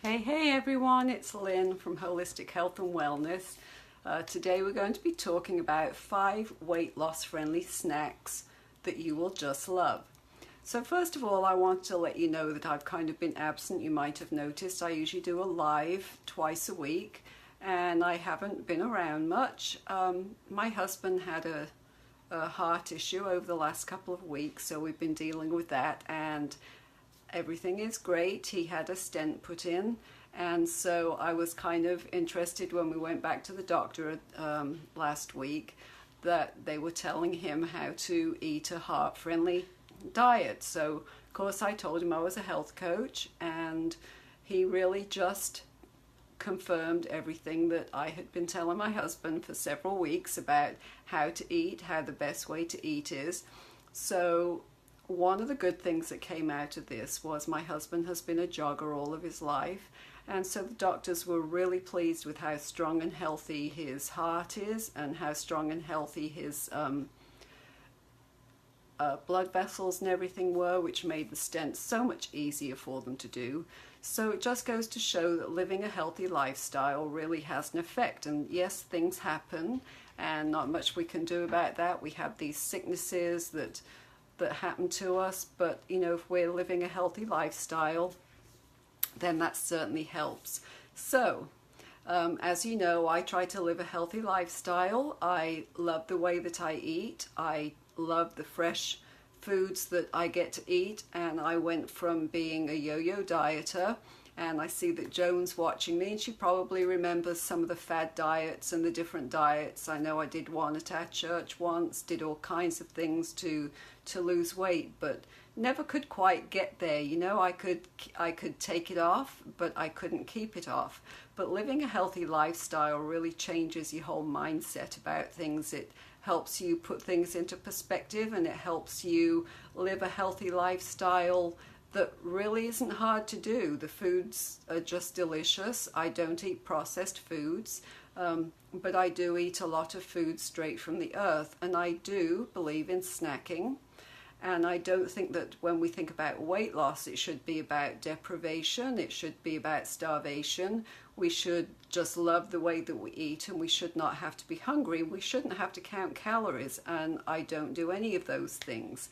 Hey everyone, it's Lynn from Holistic Health and Wellness. Today we're going to be talking about 5 weight loss friendly snacks that you will just love. So first of all, I want to let you know that I've kind of been absent. You might have noticed I usually do a live twice a week and I haven't been around much. My husband had a heart issue over the last couple of weeks, so we've been dealing with that, and everything is great. He had a stent put in, and so I was kind of interested when we went back to the doctor last week that they were telling him how to eat a heart-friendly diet. So of course I told him I was a health coach, and he really just confirmed everything that I had been telling my husband for several weeks about how to eat, how the best way to eat is. So one of the good things that came out of this was my husband has been a jogger all of his life, and so the doctors were really pleased with how strong and healthy his heart is and how strong and healthy his blood vessels and everything were, which made the stent so much easier for them to do. So it just goes to show that living a healthy lifestyle really has an effect. And yes, things happen and not much we can do about that. We have these sicknesses that happen to us, but you know, if we're living a healthy lifestyle, then that certainly helps. So as you know, I try to live a healthy lifestyle. I love the way that I eat. I love the fresh foods that I get to eat, and I went from being a yo-yo dieter, and I see that Joan's watching me, and she probably remembers some of the fad diets and the different diets. I know I did one at our church once, did all kinds of things to lose weight, but never could quite get there. You know, I could take it off, but I couldn't keep it off. But living a healthy lifestyle really changes your whole mindset about things. It helps you put things into perspective, and it helps you live a healthy lifestyle that really isn't hard to do. The foods are just delicious. I don't eat processed foods, but I do eat a lot of food straight from the earth, and I do believe in snacking. And I don't think that when we think about weight loss, it should be about deprivation. It should be about starvation. We should just love the way that we eat, and we should not have to be hungry. We shouldn't have to count calories, and I don't do any of those things.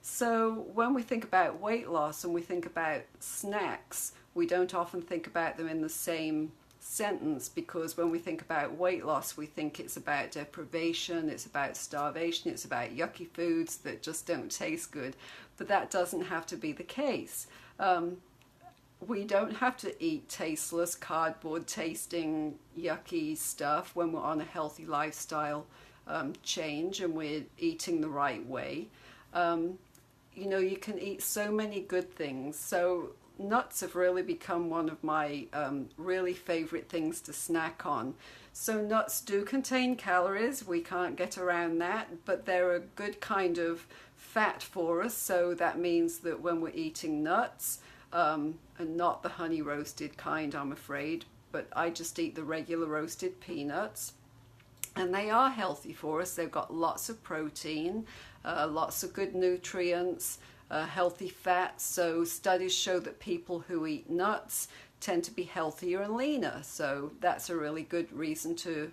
So when we think about weight loss and we think about snacks, we don't often think about them in the same sentence, because when we think about weight loss, we think it's about deprivation, it's about starvation, it's about yucky foods that just don't taste good. But that doesn't have to be the case. We don't have to eat tasteless, cardboard tasting, yucky stuff when we're on a healthy lifestyle change and we're eating the right way. You know, you can eat so many good things. So nuts have really become one of my really favorite things to snack on. So nuts do contain calories, we can't get around that, but they're a good kind of fat for us. So that means that when we're eating nuts, and not the honey roasted kind, I'm afraid, but I just eat the regular roasted peanuts, and they are healthy for us. They've got lots of protein, lots of good nutrients, healthy fats. So studies show that people who eat nuts tend to be healthier and leaner. So that's a really good reason to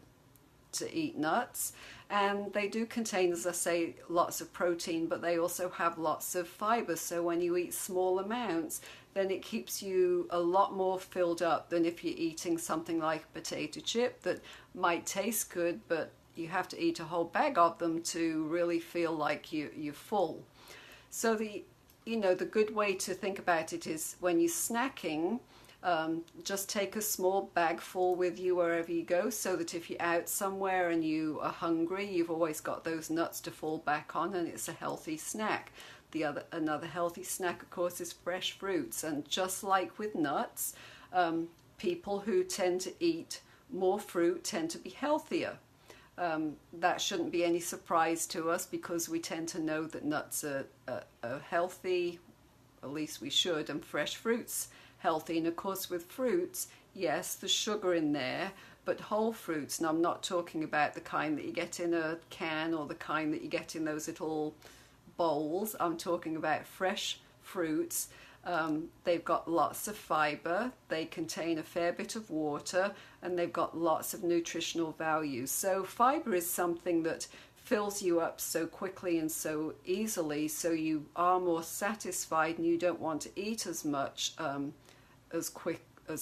eat nuts. And they do contain, as I say, lots of protein, but they also have lots of fiber. So when you eat small amounts, then it keeps you a lot more filled up than if you're eating something like a potato chip that might taste good, but you have to eat a whole bag of them to really feel like you're full. So the good way to think about it is when you're snacking, just take a small bag full with you wherever you go, so that if you're out somewhere and you are hungry, you've always got those nuts to fall back on, and it's a healthy snack. Another healthy snack, of course, is fresh fruits. And just like with nuts, people who tend to eat more fruit tend to be healthier. That shouldn't be any surprise to us, because we tend to know that nuts are healthy, at least we should, and fresh fruits healthy. And of course with fruits, yes, there's sugar in there, but whole fruits, and I'm not talking about the kind that you get in a can or the kind that you get in those little bowls. I'm talking about fresh fruits They've got lots of fiber, they contain a fair bit of water, and they've got lots of nutritional value. So fiber is something that fills you up so quickly and so easily, so you are more satisfied and you don't want to eat as much as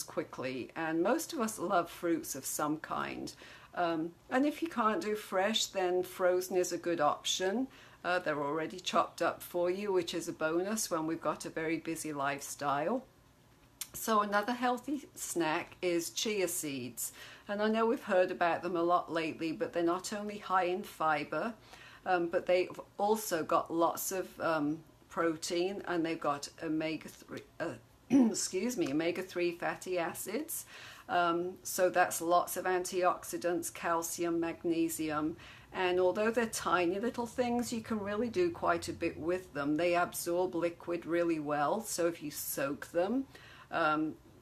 quickly. And most of us love fruits of some kind. And if you can't do fresh, then frozen is a good option. They're already chopped up for you, which is a bonus when we've got a very busy lifestyle. So another healthy snack is chia seeds. And I know we've heard about them a lot lately, but they're not only high in fiber, but they've also got lots of protein, and they've got omega-3, omega-3 fatty acids. So that's lots of antioxidants, calcium, magnesium. And although they're tiny little things, you can really do quite a bit with them. They absorb liquid really well, so if you soak them,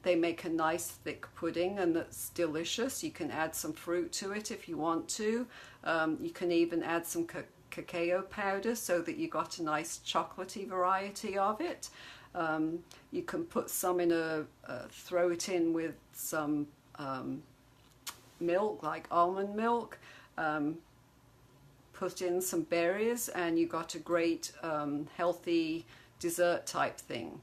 they make a nice thick pudding, and that's delicious. You can add some fruit to it if you want to. You can even add some cacao powder so that you got a nice chocolatey variety of it. You can put some in throw it in with some milk, like almond milk. Put in some berries, and you got a great healthy dessert type thing.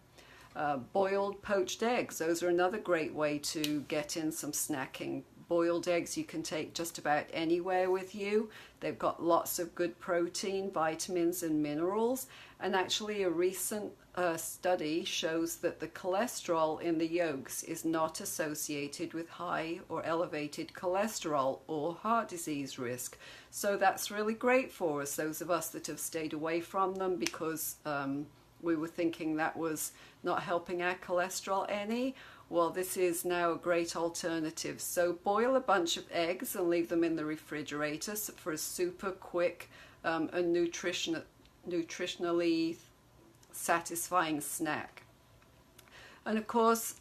Boiled poached eggs, those are another great way to get in some snacking. Boiled eggs you can take just about anywhere with you. They've got lots of good protein, vitamins and minerals, and actually a recent study shows that the cholesterol in the yolks is not associated with high or elevated cholesterol or heart disease risk. So that's really great for us, those of us that have stayed away from them because we were thinking that was not helping our cholesterol any. Well, this is now a great alternative. So boil a bunch of eggs and leave them in the refrigerator for a super quick and nutritionally satisfying snack. And of course,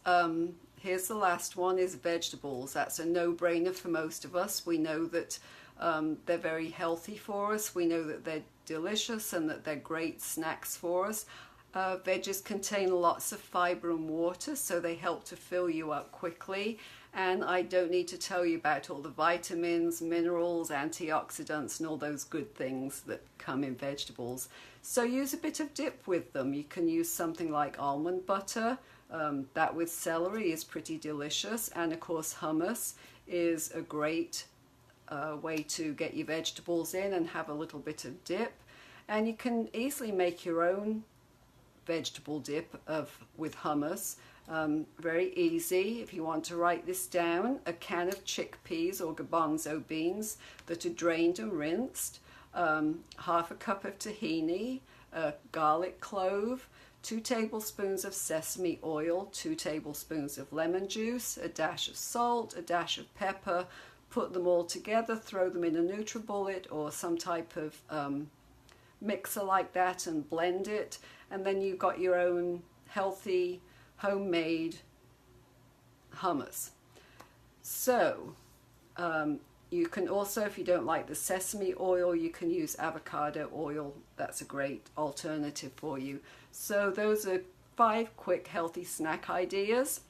here's the last one, is vegetables. That's a no-brainer for most of us. We know that they're very healthy for us. We know that they're delicious and that they're great snacks for us. Veggies contain lots of fiber and water, so they help to fill you up quickly. And I don't need to tell you about all the vitamins, minerals, antioxidants, and all those good things that come in vegetables. So use a bit of dip with them. You can use something like almond butter. That with celery is pretty delicious. And of course, hummus is a great way to get your vegetables in and have a little bit of dip. And you can easily make your own vegetable dip with hummus. Very easy. If you want to write this down, a can of chickpeas or garbanzo beans that are drained and rinsed, half a cup of tahini, a garlic clove, 2 tablespoons of sesame oil, 2 tablespoons of lemon juice, a dash of salt, a dash of pepper. Put them all together, throw them in a NutriBullet or some type of mixer like that and blend it, and then you've got your own healthy homemade hummus. So you can also, if you don't like the sesame oil, you can use avocado oil. That's a great alternative for you. So those are 5 quick healthy snack ideas.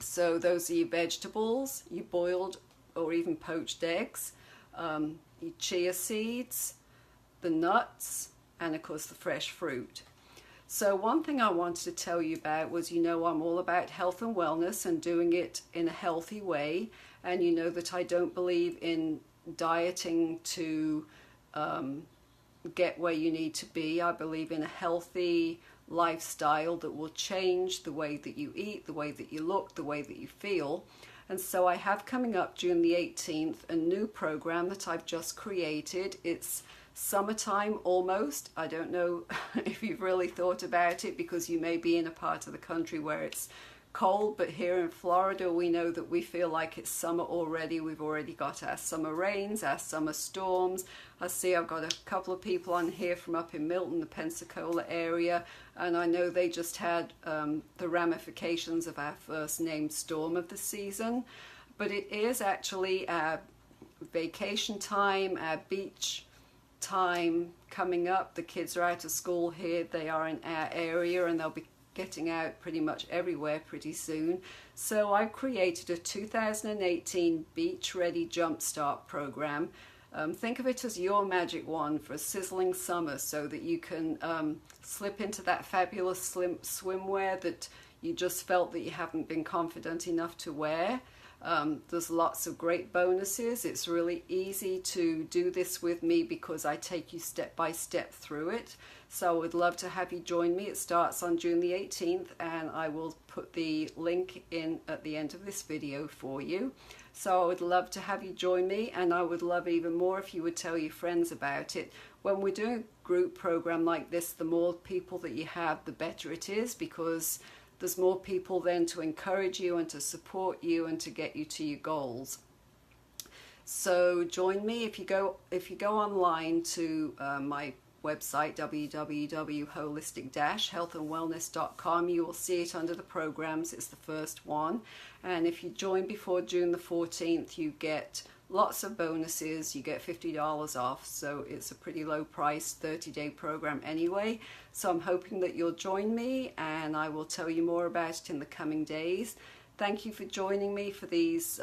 So those are your vegetables, your boiled or even poached eggs, your chia seeds, the nuts, and of course the fresh fruit. So one thing I wanted to tell you about was, you know, I'm all about health and wellness and doing it in a healthy way, and you know that I don't believe in dieting to get where you need to be. I believe in a healthy lifestyle that will change the way that you eat, the way that you look, the way that you feel. And so I have coming up June the 18th a new program that I've just created. It's summertime almost. I don't know if you've really thought about it, because you may be in a part of the country where it's cold, but here in Florida we know that we feel like it's summer already. We've already got our summer rains, our summer storms. I see I've got a couple of people on here from up in Milton, the Pensacola area, and I know they just had the ramifications of our first named storm of the season. But it is actually our vacation time, our beach time coming up. The kids are out of school here, they are in our area, and they'll be getting out pretty much everywhere pretty soon. So I've created a 2018 Beach Ready Jumpstart program. Think of it as your magic wand for a sizzling summer, so that you can slip into that fabulous swimwear that you just felt that you haven't been confident enough to wear. There's lots of great bonuses. It's really easy to do this with me because I take you step by step through it. So I would love to have you join me. It starts on June the 18th, and I will put the link in at the end of this video for you. So I would love to have you join me, and I would love even more if you would tell your friends about it. When we're doing a group program like this, the more people that you have, the better it is, because there's more people then to encourage you and to support you and to get you to your goals. So join me. If you go online to my website, www.holistic-healthandwellness.com, you will see it under the programs. It's the first one. And if you join before June the 14th, you get lots of bonuses. You get $50 off, so it's a pretty low price 30-day program anyway. So I'm hoping that you'll join me, and I will tell you more about it in the coming days. Thank you for joining me for these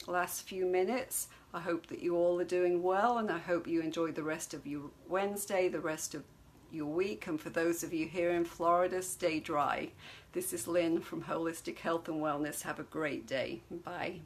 last few minutes. I hope that you all are doing well, and I hope you enjoy the rest of your Wednesday, the rest of your week, and for those of you here in Florida, stay dry. This is Lynn from Holistic Health and Wellness. Have a great day. Bye.